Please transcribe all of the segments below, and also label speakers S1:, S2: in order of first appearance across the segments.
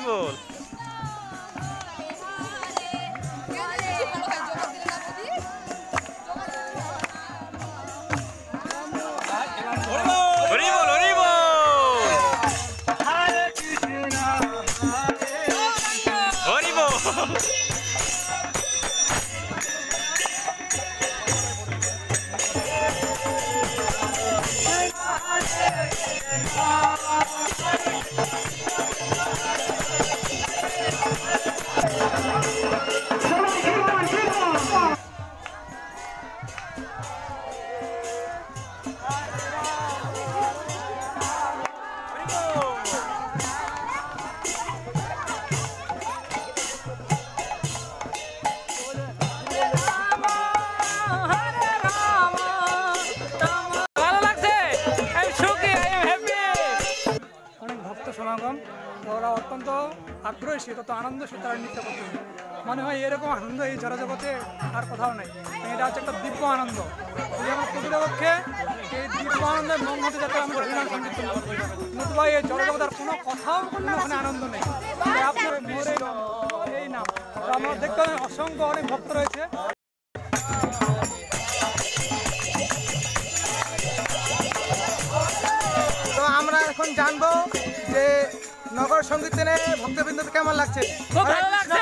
S1: হরি বল। হরি বল হরি বল। হরি বল।
S2: সমাগম ওরা অত্যন্ত আগ্রহী শীত আনন্দ সে তারা নৃত্য করতে মনে হয় এরকম আনন্দ এই জড়জগতে আর কোথাও নেই। এটা হচ্ছে একটা দিব্য আনন্দ। এই আমার প্রকৃতপক্ষে এই দিব্য আনন্দের মন হতে যাতে আমরা হরিনাম সংকীর্তন করবো, নতুবা এই জড়জগতের কোনো কথাও কোনো ওখানে আনন্দ নেই। আপনার মোরে এই নাম আমরা দেখতে অসংখ্য অনেক ভক্ত রয়েছে।
S3: তো আমরা এখন জানবো যে নগর সংকীর্তনে ভক্তবৃন্দ কেমন লাগছে।
S1: খুব ভালো লাগছে।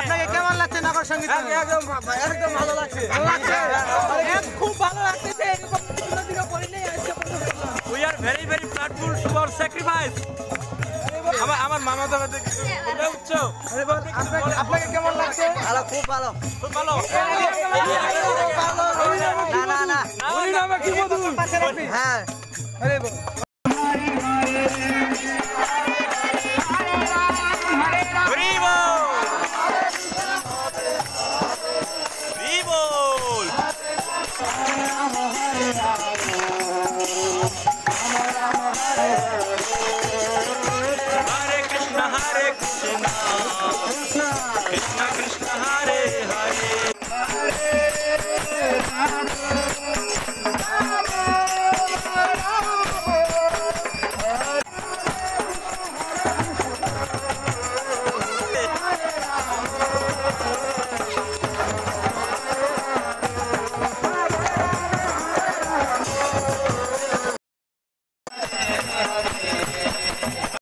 S3: আপনাকে কেমন লাগছে নগর সংকীর্তন? একদম ভালো লাগছে।
S2: খুব ভালো লাগছে। এরকম কোনোদিনও করিনি।
S1: We are very very proudful for sacrifice. আমার মামা তো উচ্চ।
S3: আপনাকে কেমন লাগছে?
S4: ভালো, খুব ভালো,
S1: খুব ভালো।
S4: না না না,
S3: হরিনামে কি বলুন?
S4: হ্যাঁ।